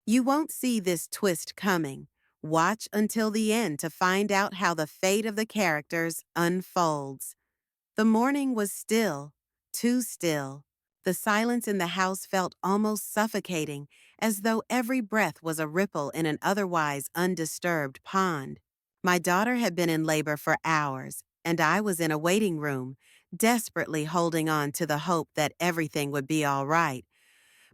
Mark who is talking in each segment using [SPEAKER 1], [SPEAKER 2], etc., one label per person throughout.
[SPEAKER 1] You won't see this twist coming. Watch until the end to find out how the fate of the characters unfolds. The morning was still, too still. The silence in the house felt almost suffocating, as though every breath was a ripple in an otherwise undisturbed pond. My daughter had been in labor for hours, and I was in a waiting room, desperately holding on to the hope that everything would be all right.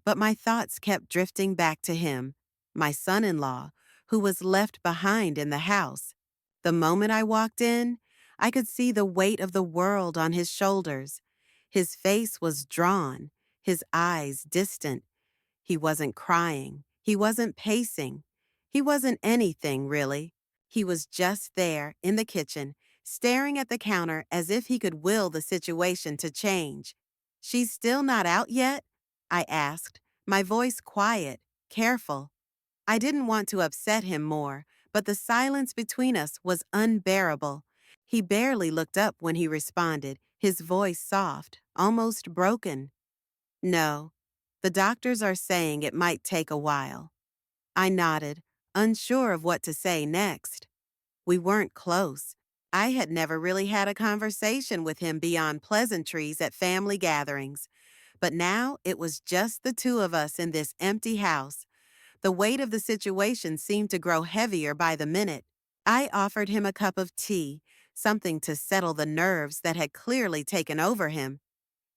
[SPEAKER 1] But my thoughts kept drifting back to him, my son-in-law, who was left behind in the house. The moment I walked in, I could see the weight of the world on his shoulders. His face was drawn, his eyes distant. He wasn't crying. He wasn't pacing. He wasn't anything, really. He was just there, in the kitchen, staring at the counter as if he could will the situation to change. "She's still not out yet?" I asked, my voice quiet, careful. I didn't want to upset him more, but the silence between us was unbearable. He barely looked up when he responded, his voice soft, almost broken. "No. The doctors are saying it might take a while." I nodded, unsure of what to say next. We weren't close. I had never really had a conversation with him beyond pleasantries at family gatherings. But now it was just the two of us in this empty house. The weight of the situation seemed to grow heavier by the minute. I offered him a cup of tea, something to settle the nerves that had clearly taken over him.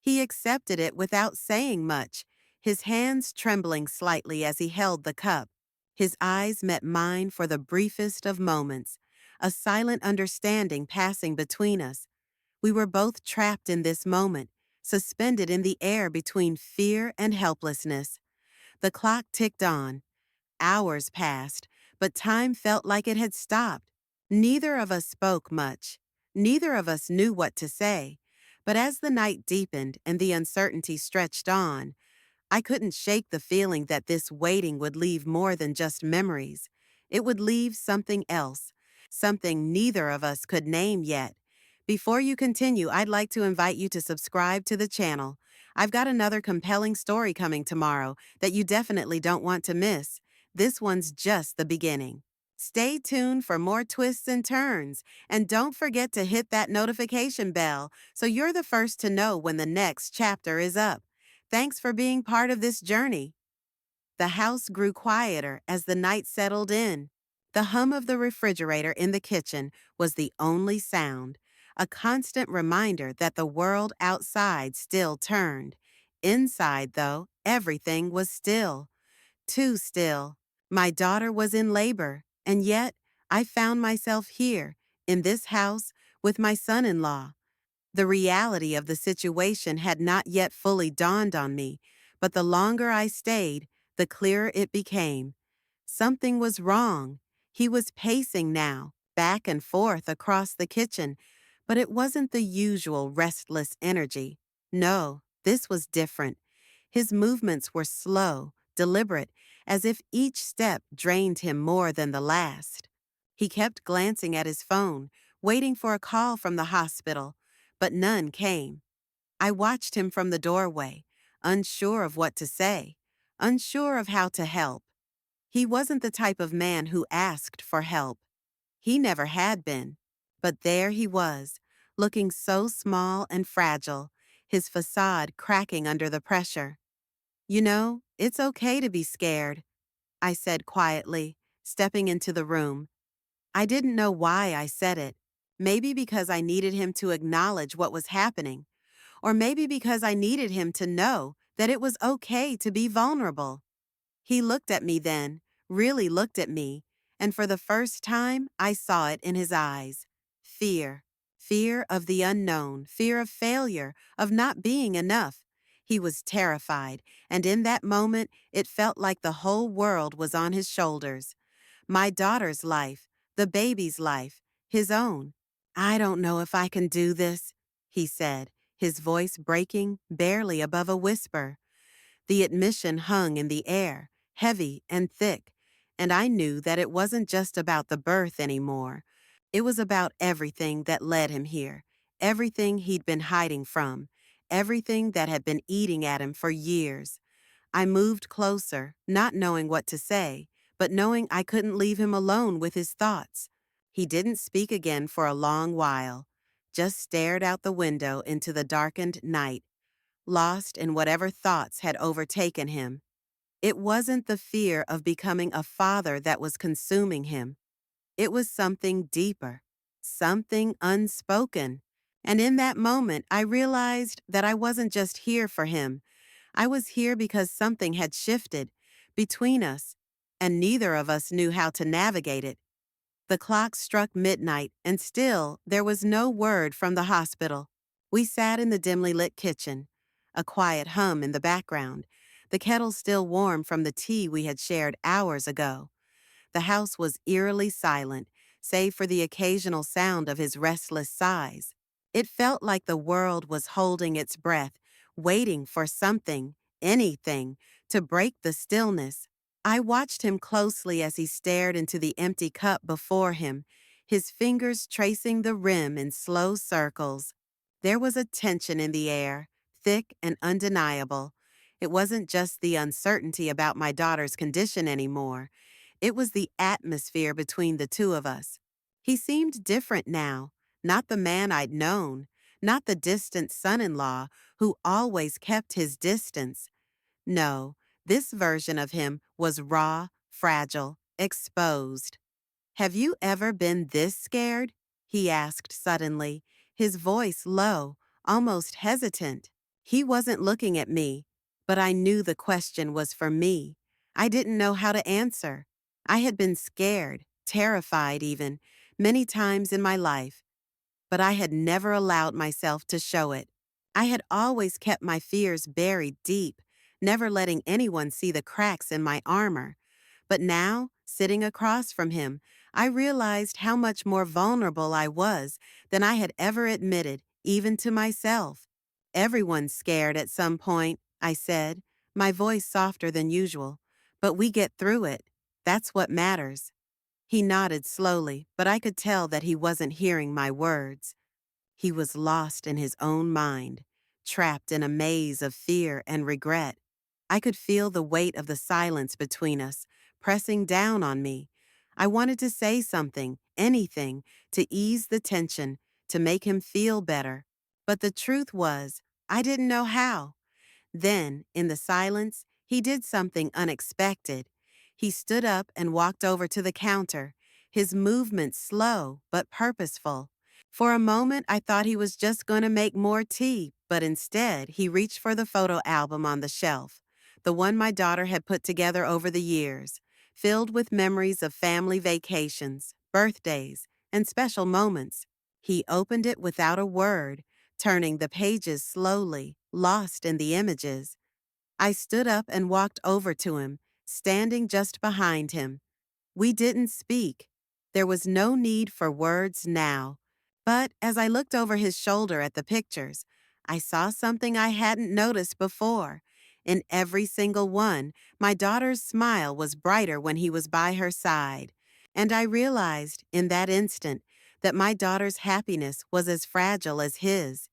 [SPEAKER 1] He accepted it without saying much, his hands trembling slightly as he held the cup. His eyes met mine for the briefest of moments, a silent understanding passing between us. We were both trapped in this moment, suspended in the air between fear and helplessness. The clock ticked on. Hours passed, but time felt like it had stopped. Neither of us spoke much. Neither of us knew what to say. But as the night deepened and the uncertainty stretched on, I couldn't shake the feeling that this waiting would leave more than just memories. It would leave something else, something neither of us could name yet. Before you continue, I'd like to invite you to subscribe to the channel. I've got another compelling story coming tomorrow that you definitely don't want to miss. This one's just the beginning. Stay tuned for more twists and turns, and don't forget to hit that notification bell so you're the first to know when the next chapter is up. Thanks for being part of this journey. The house grew quieter as the night settled in. The hum of the refrigerator in the kitchen was the only sound, a constant reminder that the world outside still turned. Inside, though, everything was still. Too still. My daughter was in labor, and yet I found myself here, in this house, with my son-in-law. The reality of the situation had not yet fully dawned on me, but the longer I stayed, the clearer it became. Something was wrong. He was pacing now, back and forth across the kitchen, but it wasn't the usual restless energy. No, this was different. His movements were slow, deliberate, as if each step drained him more than the last. He kept glancing at his phone, waiting for a call from the hospital, but none came. I watched him from the doorway, unsure of what to say, unsure of how to help. He wasn't the type of man who asked for help. He never had been. But there he was, looking so small and fragile, his facade cracking under the pressure. "You know, it's okay to be scared," I said quietly, stepping into the room. I didn't know why I said it. Maybe because I needed him to acknowledge what was happening, or maybe because I needed him to know that it was okay to be vulnerable. He looked at me then, really looked at me, and for the first time I saw it in his eyes. Fear. Fear of the unknown, fear of failure, of not being enough. He was terrified, and in that moment it felt like the whole world was on his shoulders. My daughter's life, the baby's life, his own. "I don't know if I can do this," he said, his voice breaking barely above a whisper. The admission hung in the air, heavy and thick, and I knew that it wasn't just about the birth anymore. It was about everything that led him here, everything he'd been hiding from, everything that had been eating at him for years. I moved closer, not knowing what to say, but knowing I couldn't leave him alone with his thoughts. He didn't speak again for a long while, just stared out the window into the darkened night, lost in whatever thoughts had overtaken him. It wasn't the fear of becoming a father that was consuming him. It was something deeper, something unspoken. And in that moment, I realized that I wasn't just here for him. I was here because something had shifted between us, and neither of us knew how to navigate it. The clock struck midnight, and still there was no word from the hospital. We sat in the dimly lit kitchen, a quiet hum in the background, the kettle still warm from the tea we had shared hours ago. The house was eerily silent, save for the occasional sound of his restless sighs. It felt like the world was holding its breath, waiting for something, anything, to break the stillness. I watched him closely as he stared into the empty cup before him, his fingers tracing the rim in slow circles. There was a tension in the air, thick and undeniable. It wasn't just the uncertainty about my daughter's condition anymore. It was the atmosphere between the two of us. He seemed different now, not the man I'd known, not the distant son-in-law who always kept his distance. No, this version of him was raw, fragile, exposed. "Have you ever been this scared?" he asked suddenly, his voice low, almost hesitant. He wasn't looking at me, but I knew the question was for me. I didn't know how to answer. I had been scared, terrified even, many times in my life, but I had never allowed myself to show it. I had always kept my fears buried deep, never letting anyone see the cracks in my armor. But now, sitting across from him, I realized how much more vulnerable I was than I had ever admitted, even to myself. "Everyone's scared at some point," I said, my voice softer than usual. "But we get through it. That's what matters." He nodded slowly, but I could tell that he wasn't hearing my words. He was lost in his own mind, trapped in a maze of fear and regret. I could feel the weight of the silence between us, pressing down on me. I wanted to say something, anything, to ease the tension, to make him feel better. But the truth was, I didn't know how. Then, in the silence, he did something unexpected. He stood up and walked over to the counter, his movements slow but purposeful. For a moment, I thought he was just going to make more tea, but instead, he reached for the photo album on the shelf, the one my daughter had put together over the years, filled with memories of family vacations, birthdays, and special moments. He opened it without a word, turning the pages slowly, lost in the images. I stood up and walked over to him, standing just behind him. We didn't speak. There was no need for words now. But as I looked over his shoulder at the pictures, I saw something I hadn't noticed before. In every single one, my daughter's smile was brighter when he was by her side. And I realized, in that instant, that my daughter's happiness was as fragile as his.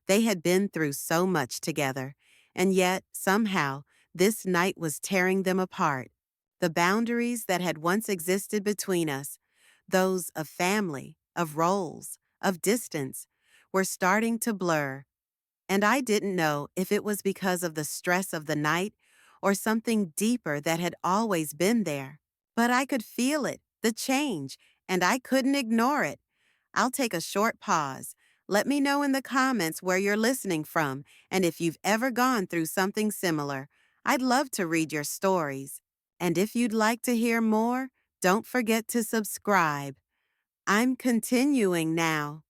[SPEAKER 1] They had been through so much together, and yet, somehow, this night was tearing them apart. The boundaries that had once existed between us, those of family, of roles, of distance, were starting to blur. And I didn't know if it was because of the stress of the night or something deeper that had always been there. But I could feel it, the change, and I couldn't ignore it. I'll take a short pause. Let me know in the comments where you're listening from and if you've ever gone through something similar. I'd love to read your stories. And if you'd like to hear more, don't forget to subscribe. I'm continuing now.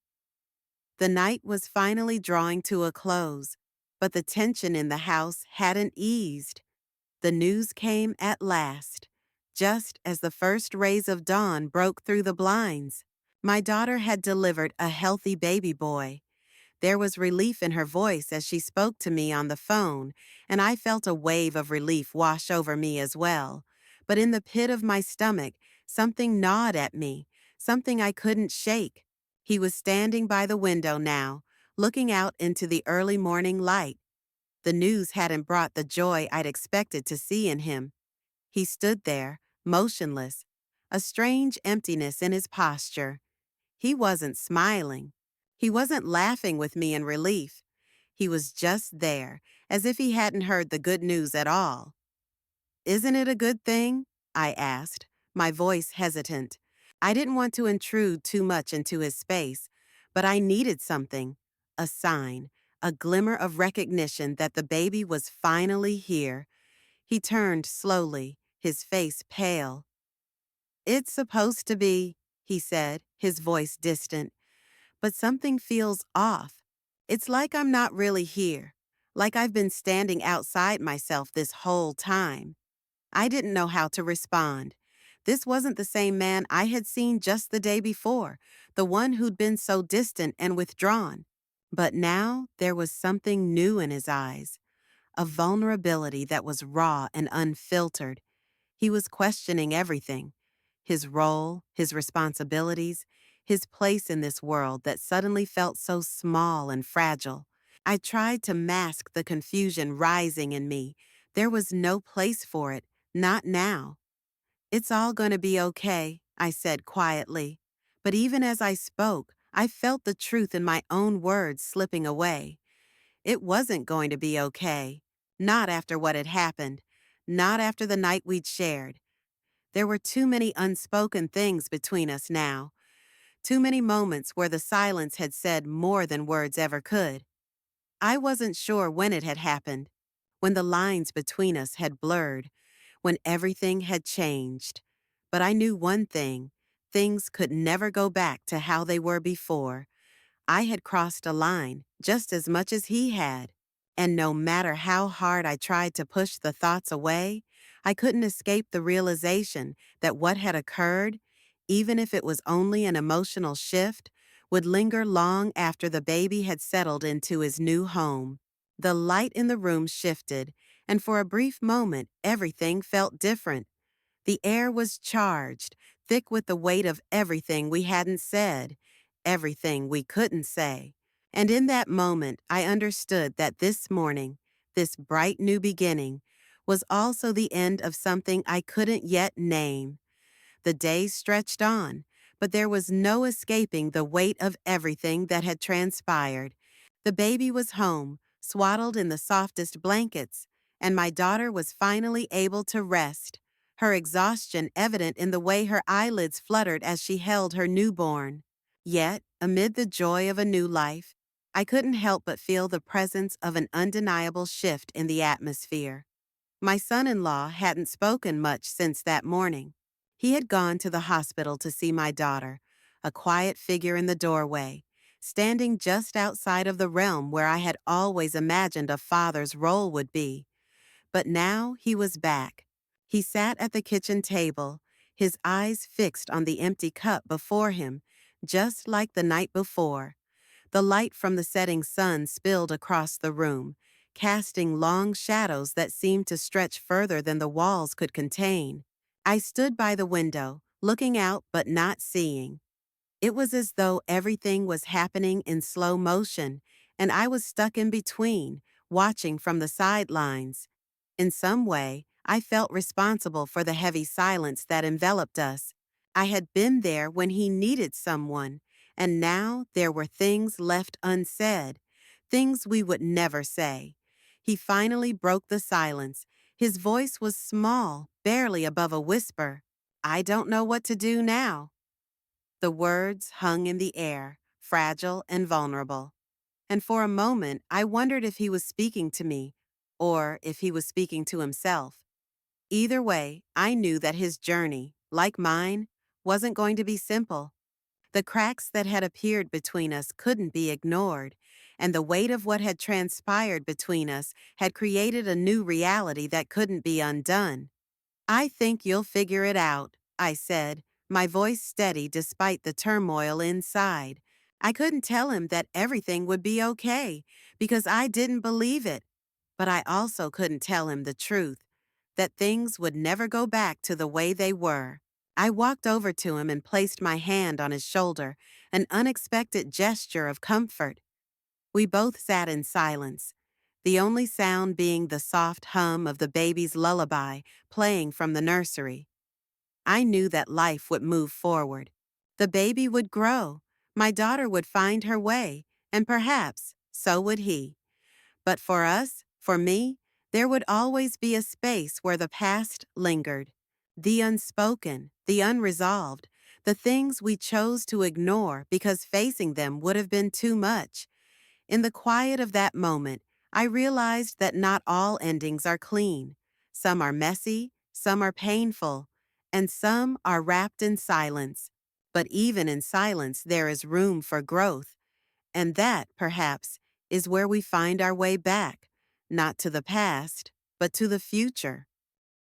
[SPEAKER 1] The night was finally drawing to a close, but the tension in the house hadn't eased. The news came at last, just as the first rays of dawn broke through the blinds. My daughter had delivered a healthy baby boy. There was relief in her voice as she spoke to me on the phone, and I felt a wave of relief wash over me as well. But in the pit of my stomach, something gnawed at me, something I couldn't shake. He was standing by the window now, looking out into the early morning light. The news hadn't brought the joy I'd expected to see in him. He stood there, motionless, a strange emptiness in his posture. He wasn't smiling. He wasn't laughing with me in relief. He was just there, as if he hadn't heard the good news at all. "Isn't it a good thing?" I asked, my voice hesitant. I didn't want to intrude too much into his space, but I needed something, a sign, a glimmer of recognition that the baby was finally here. He turned slowly, his face pale. "It's supposed to be," he said, his voice distant, "but something feels off. It's like I'm not really here, like I've been standing outside myself this whole time." I didn't know how to respond. This wasn't the same man I had seen just the day before, the one who'd been so distant and withdrawn. But now there was something new in his eyes, a vulnerability that was raw and unfiltered. He was questioning everything, his role, his responsibilities, his place in this world that suddenly felt so small and fragile. I tried to mask the confusion rising in me. There was no place for it, not now. "It's all going to be okay," I said quietly. But even as I spoke, I felt the truth in my own words slipping away. It wasn't going to be okay. Not after what had happened. Not after the night we'd shared. There were too many unspoken things between us now. Too many moments where the silence had said more than words ever could. I wasn't sure when it had happened, when the lines between us had blurred, when everything had changed. But I knew one thing: things could never go back to how they were before. I had crossed a line just as much as he had. And no matter how hard I tried to push the thoughts away, I couldn't escape the realization that what had occurred, even if it was only an emotional shift, would linger long after the baby had settled into his new home. The light in the room shifted, and for a brief moment, everything felt different. The air was charged, thick with the weight of everything we hadn't said, everything we couldn't say. And in that moment, I understood that this morning, this bright new beginning, was also the end of something I couldn't yet name. The days stretched on, but there was no escaping the weight of everything that had transpired. The baby was home, swaddled in the softest blankets, and my daughter was finally able to rest, her exhaustion evident in the way her eyelids fluttered as she held her newborn. Yet, amid the joy of a new life, I couldn't help but feel the presence of an undeniable shift in the atmosphere. My son-in-law hadn't spoken much since that morning. He had gone to the hospital to see my daughter, a quiet figure in the doorway, standing just outside of the realm where I had always imagined a father's role would be. But now he was back. He sat at the kitchen table, his eyes fixed on the empty cup before him, just like the night before. The light from the setting sun spilled across the room, casting long shadows that seemed to stretch further than the walls could contain. I stood by the window, looking out but not seeing. It was as though everything was happening in slow motion, and I was stuck in between, watching from the sidelines. In some way, I felt responsible for the heavy silence that enveloped us. I had been there when he needed someone, and now there were things left unsaid, things we would never say. He finally broke the silence. His voice was small, barely above a whisper. "I don't know what to do now." The words hung in the air, fragile and vulnerable. And for a moment, I wondered if he was speaking to me, or if he was speaking to himself. Either way, I knew that his journey, like mine, wasn't going to be simple. The cracks that had appeared between us couldn't be ignored, and the weight of what had transpired between us had created a new reality that couldn't be undone. "I think you'll figure it out," I said, my voice steady despite the turmoil inside. I couldn't tell him that everything would be okay, because I didn't believe it. But I also couldn't tell him the truth, that things would never go back to the way they were. I walked over to him and placed my hand on his shoulder, an unexpected gesture of comfort. We both sat in silence. the only sound being the soft hum of the baby's lullaby playing from the nursery. I knew that life would move forward. The baby would grow, my daughter would find her way, and perhaps so would he. But for us, for me, there would always be a space where the past lingered. The unspoken, the unresolved, the things we chose to ignore because facing them would have been too much. In the quiet of that moment, I realized that not all endings are clean. Some are messy, some are painful, and some are wrapped in silence. But even in silence, there is room for growth. And that, perhaps, is where we find our way back, not to the past, but to the future.